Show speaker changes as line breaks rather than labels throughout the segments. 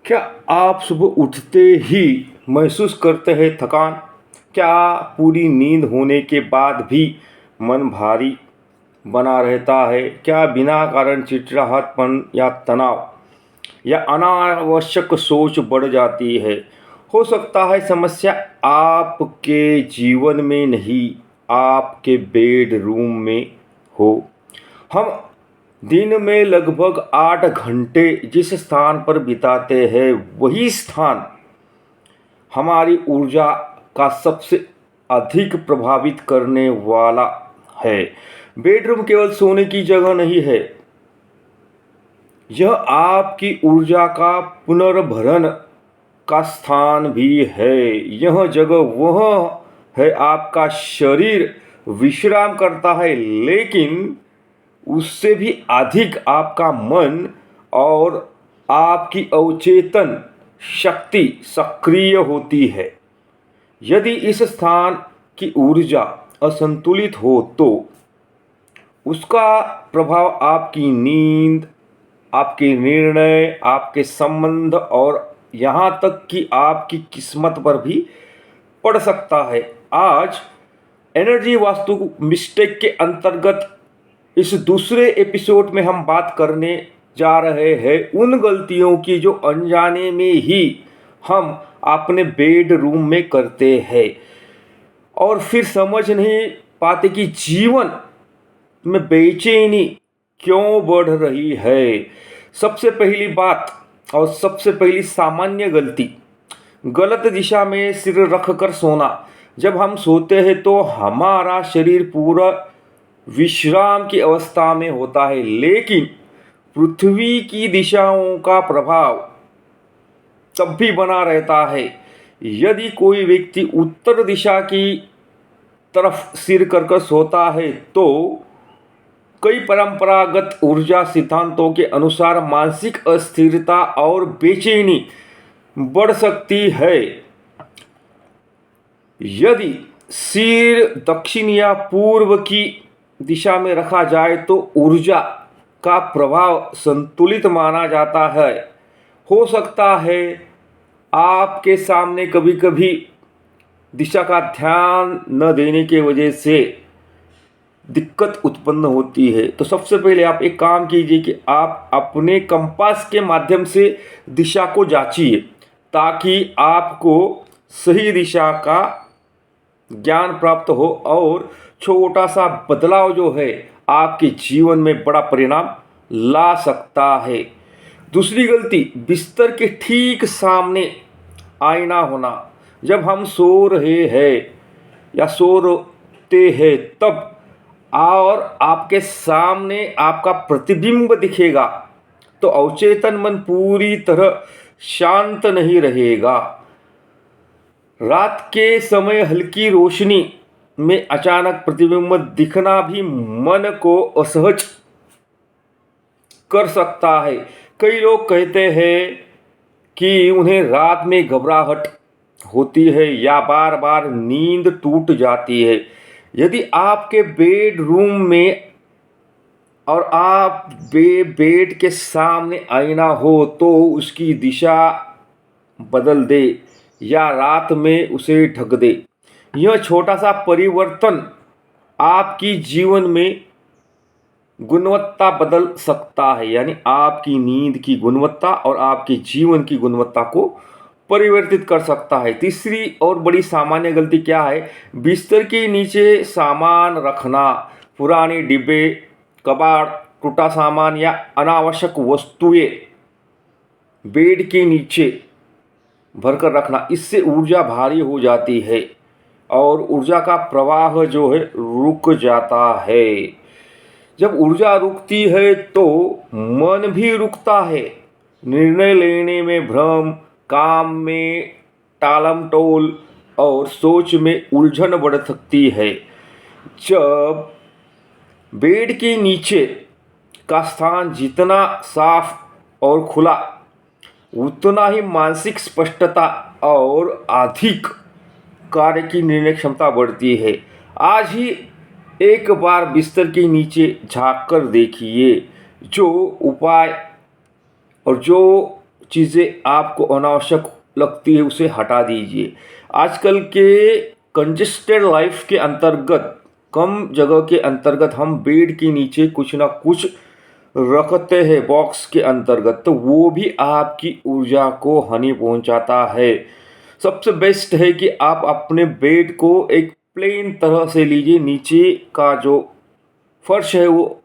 क्या आप सुबह उठते ही महसूस करते हैं थकान? क्या पूरी नींद होने के बाद भी मन भारी बना रहता है? क्या बिना कारण चिड़चिड़ाहटपन या तनाव या अनावश्यक सोच बढ़ जाती है? हो सकता है समस्या आपके जीवन में नहीं, आपके बेडरूम में हो। हम दिन में लगभग 8 घंटे जिस स्थान पर बिताते हैं, वही स्थान हमारी ऊर्जा का सबसे अधिक प्रभावित करने वाला है। बेडरूम केवल सोने की जगह नहीं है, यह आपकी ऊर्जा का पुनर्भरण का स्थान भी है। यह जगह वह है, आपका शरीर विश्राम करता है, लेकिन उससे भी अधिक आपका मन और आपकी अवचेतन शक्ति सक्रिय होती है। यदि इस स्थान की ऊर्जा असंतुलित हो तो उसका प्रभाव आपकी नींद, आपके निर्णय, आपके संबंध और यहाँ तक कि आपकी किस्मत पर भी पड़ सकता है। आज एनर्जी वास्तु मिस्टेक के अंतर्गत इस दूसरे एपिसोड में हम बात करने जा रहे हैं उन गलतियों की जो अनजाने में ही हम अपने बेडरूम में करते हैं और फिर समझ नहीं पाते कि जीवन में बेचैनी क्यों बढ़ रही है। सबसे पहली बात और सबसे पहली सामान्य गलती, गलत दिशा में सिर रख कर सोना। जब हम सोते हैं तो हमारा शरीर पूरा विश्राम की अवस्था में होता है, लेकिन पृथ्वी की दिशाओं का प्रभाव तब भी बना रहता है। यदि कोई व्यक्ति उत्तर दिशा की तरफ सिर कर सोता है तो कई परंपरागत ऊर्जा सिद्धांतों के अनुसार मानसिक अस्थिरता और बेचैनी बढ़ सकती है। यदि सिर दक्षिण या पूर्व की दिशा में रखा जाए तो ऊर्जा का प्रभाव संतुलित माना जाता है। हो सकता है आपके सामने कभी कभी दिशा का ध्यान न देने की वजह से दिक्कत उत्पन्न होती है। तो सबसे पहले आप एक काम कीजिए कि आप अपने कंपास के माध्यम से दिशा को जांचिए, ताकि आपको सही दिशा का ज्ञान प्राप्त हो और छोटा सा बदलाव जो है आपके जीवन में बड़ा परिणाम ला सकता है। दूसरी गलती, बिस्तर के ठीक सामने आईना होना। जब हम सो रहे हैं या सोते हैं तब और आपके सामने आपका प्रतिबिंब दिखेगा तो अवचेतन मन पूरी तरह शांत नहीं रहेगा। रात के समय हल्की रोशनी में अचानक प्रतिबिंब दिखना भी मन को असहज कर सकता है। कई लोग कहते हैं कि उन्हें रात में घबराहट होती है या बार बार नींद टूट जाती है। यदि आपके बेडरूम में और आप बेड के सामने आईना हो तो उसकी दिशा बदल दे या रात में उसे ढक दे। यह छोटा सा परिवर्तन आपकी जीवन में गुणवत्ता बदल सकता है, यानी आपकी नींद की गुणवत्ता और आपके जीवन की गुणवत्ता को परिवर्तित कर सकता है। तीसरी और बड़ी सामान्य गलती क्या है, बिस्तर के नीचे सामान रखना। पुराने डिब्बे, कबाड़, टूटा सामान या अनावश्यक वस्तुएं बेड के नीचे भरकर रखना, इससे ऊर्जा भारी हो जाती है और ऊर्जा का प्रवाह जो है रुक जाता है। जब ऊर्जा रुकती है तो मन भी रुकता है। निर्णय लेने में भ्रम, काम में टालमटोल और सोच में उलझन बढ़ सकती है। जब बेड के नीचे का स्थान जितना साफ और खुला, उतना ही मानसिक स्पष्टता और अधिक कार्य की निर्णय क्षमता बढ़ती है। आज ही एक बार बिस्तर के नीचे झांक कर देखिए। जो उपाय और जो चीज़ें आपको अनावश्यक लगती है उसे हटा दीजिए। आजकल के कंजेस्टेड लाइफ के अंतर्गत, कम जगह के अंतर्गत हम बेड के नीचे कुछ ना कुछ रखते हैं बॉक्स के अंतर्गत, तो वो भी आपकी ऊर्जा को हानि पहुंचाता है। सबसे बेस्ट है कि आप अपने बेड को एक प्लेन तरह से लीजिए, नीचे का जो फर्श है वो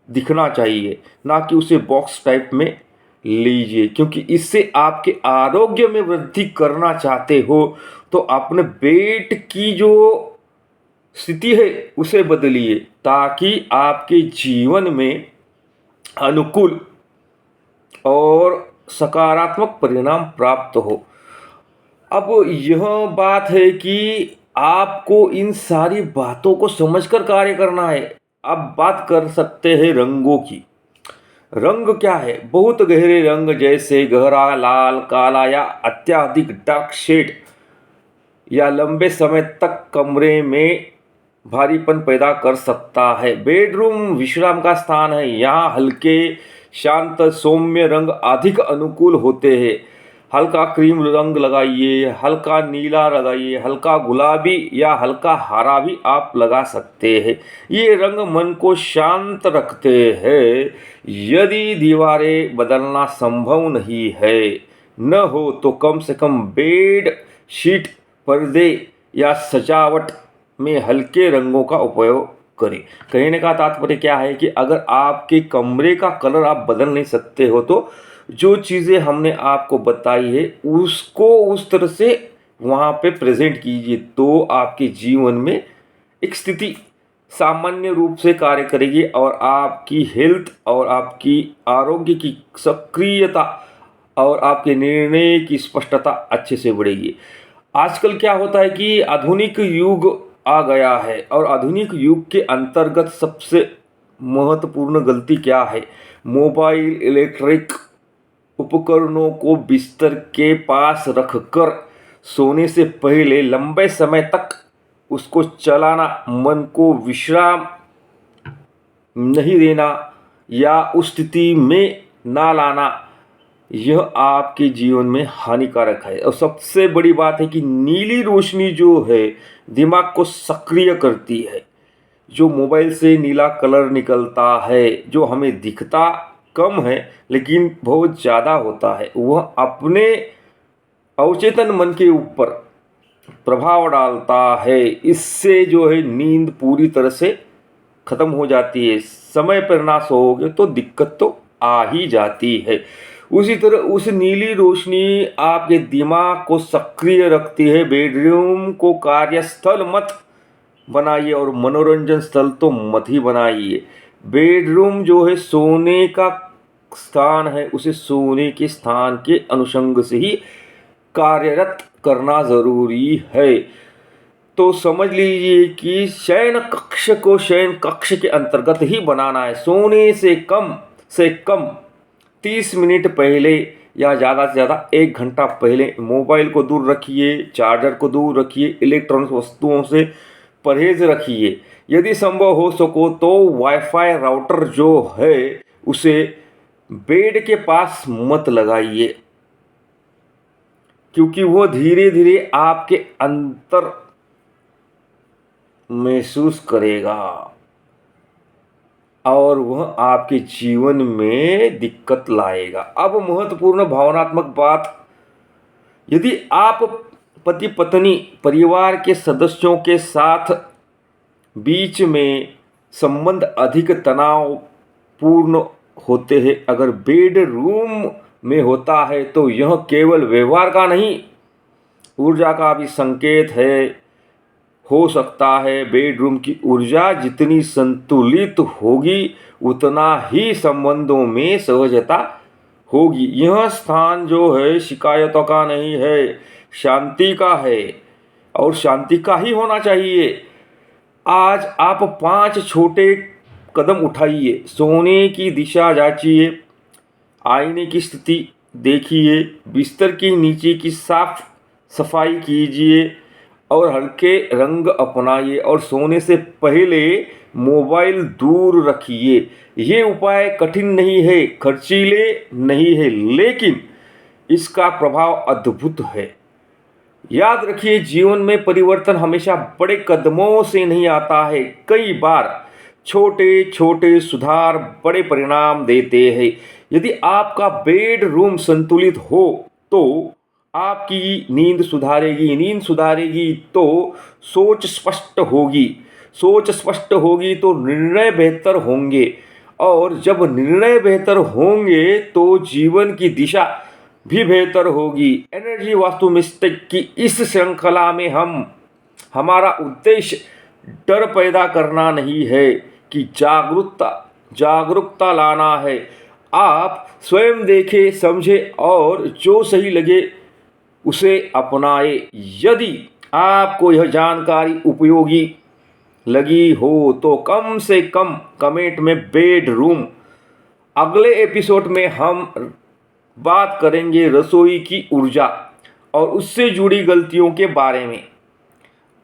दिखना चाहिए, ना कि उसे बॉक्स टाइप में लीजिए, क्योंकि इससे आपके आरोग्य में वृद्धि करना चाहते हो तो अपने बेड की जो स्थिति है उसे बदलिए, ताकि आपके जीवन में अनुकूल और सकारात्मक परिणाम प्राप्त हो। अब यह बात है कि आपको इन सारी बातों को समझकर कार्य करना है। अब बात कर सकते हैं रंगों की। रंग क्या है? बहुत गहरे रंग जैसे गहरा लाल, काला या अत्यधिक डार्क शेड या लंबे समय तक कमरे में भारीपन पैदा कर सकता है। बेडरूम विश्राम का स्थान है, यहाँ हल्के शांत सौम्य रंग अधिक अनुकूल होते हैं। हल्का क्रीम रंग लगाइए, हल्का नीला लगाइए, हल्का गुलाबी या हल्का हरा भी आप लगा सकते हैं। ये रंग मन को शांत रखते हैं। यदि दीवारें बदलना संभव नहीं है, न हो तो कम से कम बेड शीट, पर्दे या सजावट में हल्के रंगों का उपयोग करें। कहने का तात्पर्य क्या है कि अगर आपके कमरे का कलर आप बदल नहीं सकते हो तो जो चीज़ें हमने आपको बताई है उसको उस तरह से वहाँ पे प्रेजेंट कीजिए, तो आपके जीवन में एक स्थिति सामान्य रूप से कार्य करेगी और आपकी हेल्थ और आपकी आरोग्य की सक्रियता और आपके निर्णय की स्पष्टता अच्छे से बढ़ेगी। आजकल क्या होता है कि आधुनिक युग आ गया है और आधुनिक युग के अंतर्गत सबसे महत्वपूर्ण गलती क्या है? मोबाइल, इलेक्ट्रिक उपकरणों को बिस्तर के पास रखकर सोने से पहले लंबे समय तक उसको चलाना, मन को विश्राम नहीं देना या उस स्थिति में ना लाना, यह आपके जीवन में हानिकारक है। और सबसे बड़ी बात है कि नीली रोशनी जो है दिमाग को सक्रिय करती है। जो मोबाइल से नीला कलर निकलता है, जो हमें दिखता कम है लेकिन बहुत ज़्यादा होता है, वह अपने अवचेतन मन के ऊपर प्रभाव डालता है। इससे जो है नींद पूरी तरह से ख़त्म हो जाती है। समय पर ना सोओगे तो दिक्कत तो आ ही जाती है। उसी तरह उस नीली रोशनी आपके दिमाग को सक्रिय रखती है। बेडरूम को कार्यस्थल मत बनाइए और मनोरंजन स्थल तो मत ही बनाइए। बेडरूम जो है सोने का स्थान है, उसे सोने के स्थान के अनुषंग से ही कार्यरत करना ज़रूरी है। तो समझ लीजिए कि शयन कक्ष को शयन कक्ष के अंतर्गत ही बनाना है। सोने से कम 30 मिनट पहले या ज़्यादा से ज़्यादा 1 घंटा पहले मोबाइल को दूर रखिए, चार्जर को दूर रखिए, इलेक्ट्रॉनिक वस्तुओं से परहेज रखिए। यदि संभव हो सको तो वाईफाई राउटर जो है उसे बेड के पास मत लगाइए, क्योंकि वो धीरे धीरे आपके अंतर महसूस करेगा और वह आपके जीवन में दिक्कत लाएगा। अब महत्वपूर्ण भावनात्मक बात, यदि आप पति पत्नी परिवार के सदस्यों के साथ बीच में संबंध अधिक तनावपूर्ण होते हैं, अगर बेडरूम में होता है तो यह केवल व्यवहार का नहीं, ऊर्जा का भी संकेत हो सकता है। बेडरूम की ऊर्जा जितनी संतुलित होगी उतना ही संबंधों में सहजता होगी। यह स्थान जो है शिकायतों का नहीं है, शांति का है और शांति का ही होना चाहिए। आज आप 5 छोटे कदम उठाइए। सोने की दिशा जांचिए, आईने की स्थिति देखिए, बिस्तर के नीचे की साफ सफाई कीजिए और हल्के रंग अपनाइए और सोने से पहले मोबाइल दूर रखिए। ये उपाय कठिन नहीं है, खर्चीले नहीं है, लेकिन इसका प्रभाव अद्भुत है। याद रखिए, जीवन में परिवर्तन हमेशा बड़े कदमों से नहीं आता है। कई बार छोटे छोटे सुधार बड़े परिणाम देते हैं। यदि आपका बेडरूम संतुलित हो तो आपकी नींद सुधारेगी, नींद सुधारेगी तो सोच स्पष्ट होगी, सोच स्पष्ट होगी तो निर्णय बेहतर होंगे, और जब निर्णय बेहतर होंगे तो जीवन की दिशा भी बेहतर होगी। एनर्जी वास्तु मिस्टिक की इस श्रृंखला में हमारा उद्देश्य डर पैदा करना नहीं है कि जागरूकता लाना है। आप स्वयं देखें, समझें और जो सही लगे उसे अपनाएं। यदि आपको यह जानकारी उपयोगी लगी हो तो कम से कम कमेंट में बेडरूम। अगले एपिसोड में हम बात करेंगे रसोई की ऊर्जा और उससे जुड़ी गलतियों के बारे में।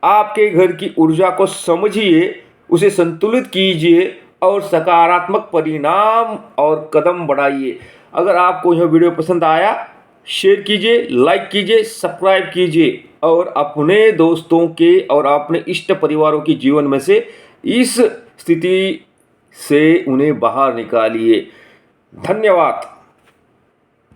आपके घर की ऊर्जा को समझिए, उसे संतुलित कीजिए और सकारात्मक परिणाम और कदम बढ़ाइए। अगर आपको यह वीडियो पसंद आया, शेयर कीजिए, लाइक कीजिए, सब्सक्राइब कीजिए और अपने दोस्तों के और अपने इष्ट परिवारों के जीवन में से इस स्थिति से उन्हें बाहर निकालिए। धन्यवाद।